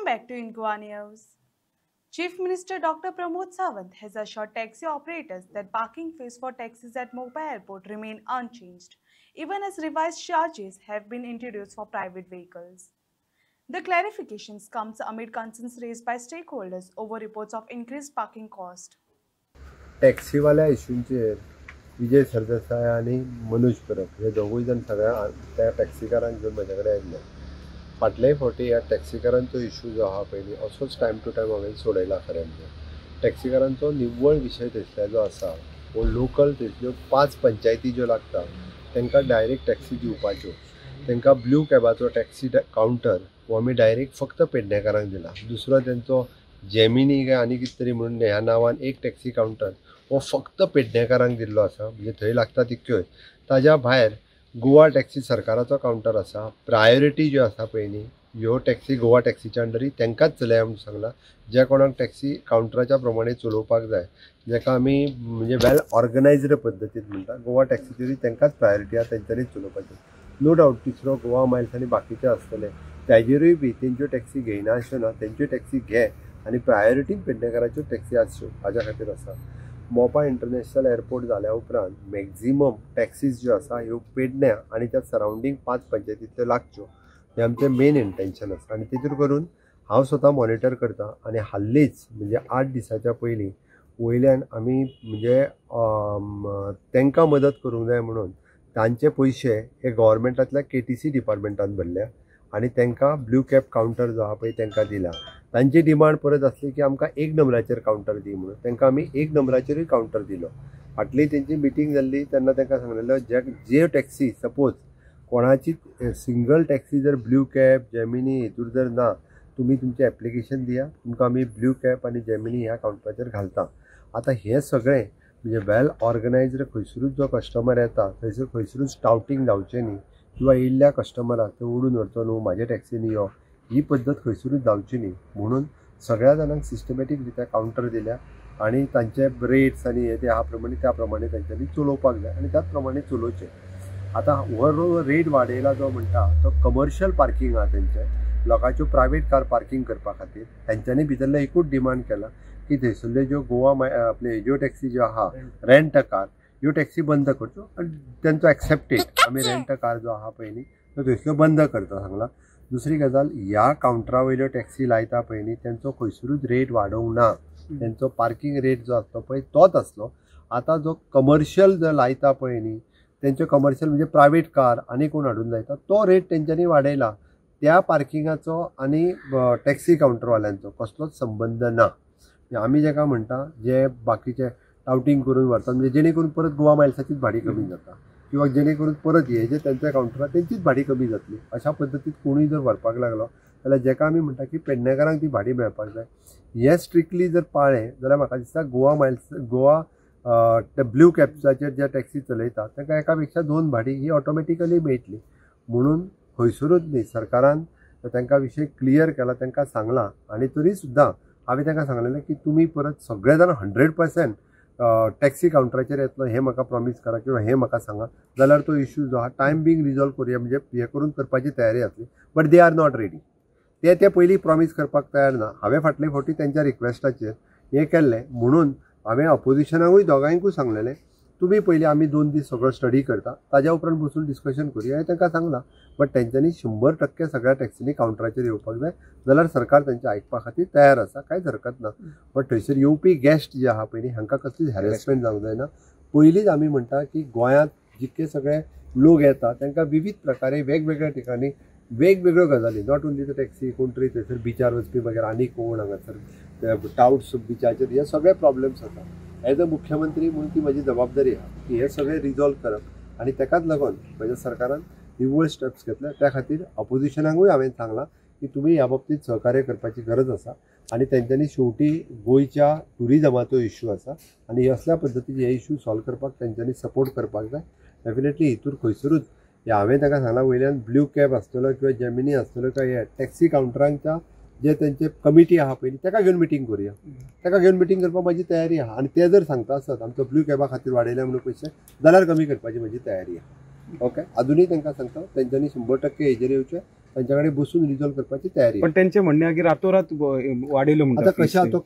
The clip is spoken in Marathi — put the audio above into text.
back to Inqua News. Chief Minister Dr. Pramod Sawant has assured taxi operators that parking fees for taxis at Mumbai Airport remain unchanged, even as revised charges have been introduced for private vehicles. The clarifications comes amid concerns raised by stakeholders over reports of increased parking cost. टॅक्सीवाल्या इश्यूंचेर Vijay Sardesai आणि मनोज परब हे दोगूय जण सगळ्या त्या टॅक्सीकारांक घेवन म्हजे कडेन आयिल्ले. फाटलेय फावटी ह्या टॅक्सीकारांचो इश्यू जो आहा पयलीं असोच टायम टू टायम हांवें सोडयला खरें म्हणजे. टॅक्सीकारांचो निव्वळ विशय थंयसल्लो आसा वो लोकल थंयसल्यो 5 पंचायती ज्यो लागता तांकां डायरेक्ट टॅक्सी दिवपाच्यो. तांकां ब्लू कॅबाचो टॅक्सी कावंटर हो आमी डायरेक्ट फक्त पेडणेकारांक दिला. दुसरो तेंचो जेमिनी काय आनी कितें तरी म्हणून ह्या नांवान एक टॅक्सी कावंटर हो फक्त पेडणेकारांक दिल्लो आसा, म्हणजे थंय लागता तितक्योच. ताज्या भायर गोवा टॅक्सी सरकाराचो कावंटर आसा. प्रायोरिटी ज्यो आसा पळय न्ही ह्यो टॅक्सी गोवा टॅक्सीच्या अंडरी तांकांच चलया म्हणून सांगला. ज्या कोणाक टॅक्सी कावंटराच्या प्रमाणे चलोवपाक जाय, जाका आमी म्हणजे वेल ऑर्गनायज्ड पद्दतीन म्हणटा, गोवा टॅक्सीचेरूय तांकांच प्रायोरिटी आसा, तेंच्यांनीच चलोवपाचें. नो डावट तिसरो गोवा मायल्स आनी बाकीचे आसतले ताजेरूय बी तेंच्यो टॅक्सी घेयना अशें ना, तेंच्यो टॅक्सी घे आनी प्रायोरिटीन पेडणेकाराच्यो टॅक्सी आसच्यो हाज्या खातीर आसा. मोपा इंटरनॅशनल एअरपोर्ट जाल्या उपरांत मॅक्झिमम टॅक्सीज ज्यो आसा ह्यो पेडण्या आनी त्या सरावंडींग 5 पंचायतींतल्यो लागच्यो हें आमचें मेन इंटेंशन आसा. आनी तेतूर करून हांव स्वता मॉनिटर करता आनी हाल्लीच म्हणजे 8 दिसाच्या पयलीं वयल्यान आमी म्हणजे तांकां मदत करूंक जाय म्हणून तांचे पयशे हे गव्हर्मेंटांतल्या KTC डिपार्टमेंटान भरल्या आनी तांकां ब्लू कॅब कावंटर जो आहा पळय तांकां दिला. तांची डिमांड परत आसली की आमकां 1 नंबराचेर कावंटर दी म्हणून. तांकां आमी 1 नंबराचेरूय कावंटर दिलो. फाटली तेंची मिटींग जाल्ली तेन्ना तांकां सांगलेलो जे टॅक्सी सपोज कोणाची सिंगल टॅक्सी जर ब्लू कॅब जेमिनी हेतूर जर ना, तुमी तुमचें एप्लिकेशन दिया, तुमकां आमी ब्लू कॅब आनी जेमिनी ह्या कावंटराचेर घालता. आतां हें सगळें म्हणजे वेल ऑर्गनायज्ड खंयसरूच जो कस्टमर येता थंयसर खंयसरूच टावटींग जावचें न्ही किंवा येयल्ल्या कस्टमराक तो ओडून व्हरचो न्हू म्हाजे टॅक्सीन यो, ही पद्दत खंयसरूच जावची न्ही म्हणून सगळ्या जाणांक सिस्टमॅटीक रित्या कावंटर दिल्या आनी तांचे रेट्स आनी हे ते आहा प्रमाणे त्या प्रमाणे तांच्यांनी चलोवपाक जाय आनी त्याच प्रमाणे चलोवचें. आतां हो रेट वाडयला जो म्हणटा तो कमर्शियल पार्किंग आहा तेंचें, लोकांच्यो प्रायवेट कार पार्किंग करपा खातीर. तांच्यांनी भितरलो एकूच डिमांड केला की थंयसरल्यो ज्यो गोवा आपले ज्यो टॅक्सी ज्यो आहा रेंट अ कार ह्यो टॅक्सी बंद करच्यो आनी तेंचो एक्सेप्टेड आमी रेंट अ कार जो आहा पळय न्ही तो थंयसल्यो बंद करता सांगला. दुसरी गजाल ह्या कावंटरा वयल्यो टॅक्सी लायता पळय न्ही तेंचो खंयसरूच रेट वाडोवंक ना. तेंचो पार्किंग रेट जो आसलो पळय तोच आसलो. आतां जो कमर्शियल जो लायता पळय न्ही तेंचो कमर्शियल म्हणजे प्रायवेट कार आनी कोण हाडून लायता तो रेट तेंच्यांनी वाडयला. त्या पार्किंगाचो आनी टॅक्सी कावंटरवाल्यांचो कसलोच संबंद ना. आमी जेका म्हणटा जे बाकीचे टावटींग करून व्हरतात म्हणजे जेणे करून परत गोवा मायल्साचीच भाडी कमी जाता किंवा जेणे करून परत हे जे त्यांच्या कावंटरार तेंचीच भाडी कमी जातली. अशा पद्दतीन कोणूय जर व्हरपाक लागलो जाल्यार जेका आमी म्हणटा की पेडणेकारांक ती भाडी मेळपाक जाय, हे स्ट्रिक्टली जर पाळ्ळें जाल्यार म्हाका दिसता गोवा ब्लू कॅब्साचेर जे टॅक्सी चलयता तांकां एका पेक्षा 2 भाडी ही ऑटोमॅटिकली मेळटली. म्हणून खंयसरूच न्ही सरकारान तांकां विशय क्लियर केला, तांकां सांगलां आनी तरी सुद्दां हांवें तांकां सांगलेलें की तुमी परत सगळे जाण 100% टॅक्सी कावंटराचेर येतलो हें म्हाका प्रॉमीस करा किंवा हें म्हाका सांगा, जाल्यार तो इश्यू जो आहा टायम बींग रिजॉल्व करुया म्हणजे हे करून करपाची तयारी आसली. But they are not ready. ते पयलीं प्रॉमीस करपाक तयार ना. हांवें फाटले फावटी तेंच्या रिक्वेस्टाचेर हें केल्लें म्हणून हांवें अपोजिशनाकूय दोगांयकूय सांगलेलें तुमी पयलीं आमी 2 दीस सगळो स्टडी करता ताज्या उपरांत बसून डिस्कशन करुया हें तांकां सांगलां. बट तेंच्यांनी 100% सगळ्या टॅक्सीनी कावंटराचेर येवपाक जाय जाल्यार सरकार तेंचें आयकपा खातीर तयार आसा, कांयच हरकत ना. बट थंयसर येवपी गेस्ट जे आहा पळय न्ही हांकां कसलीच हॅरेसमेंट जावंक जायना. पयलींच आमी म्हणटा की गोंयांत जितके सगळे लोक येता तांकां विविध प्रकारे वेगवेगळ्या ठिकाणी वेगवेगळ्यो गजाली नॉट ओन्ली द टॅक्सी कोण तरी थंयसर बिचार वचपी मागीर आनी कोण हांगासर टाउट्स बिचाचेर हे सगळे प्रॉब्लेम्स आसा. एज अ मुख्यमंत्री म्हणून ती म्हजी जबाबदारी आहा की हे सगळे रिजॉल्व करप आनी ताकाच लागून म्हज्या सरकारान निव्वळ स्टेप्स घेतले. त्या खातीर अपोजिशनाकूय हांवें सांगलां की तुमी ह्या बाबतींत सहकार्य करपाची गरज आसा आनी तेंच्यांनी शेवटी गोंयच्या टुरिजमाचो इश्यू आसा आनी असल्या पद्दतीचे हे इश्यू सॉल्व करपाक तेंच्यांनी सपोर्ट करपाक जाय. डेफिनेटली हितूर खंयसरूच हांवें तांकां सांगलां वयल्यान ब्लू कॅब आसतलो किंवा जेमिनी आसतलो किंवा हे टॅक्सी कावंटरांच्या जे तेंचे कमिटी आहा पळय ताका घेवन मिटींग करुया. ताका घेवन मिटींग करपाक म्हजी तयारी आहा. आनी ते जर सांगता आसत आमचो ब्लू कॅबा खातीर वाडयल्या म्हणून पयशे जाल्यार कमी करपाची म्हजी तयारी आहा. ओके, अजूनय तांकां सांगता तेंच्यांनी 100% हेजेर येवचें तांच्या कडेन बसून रिजॉल्व करपाची तयारी. पण त्यांचे म्हणणे आहे की रातोरात वाडयलो आता म्हणटा कशें आहा तो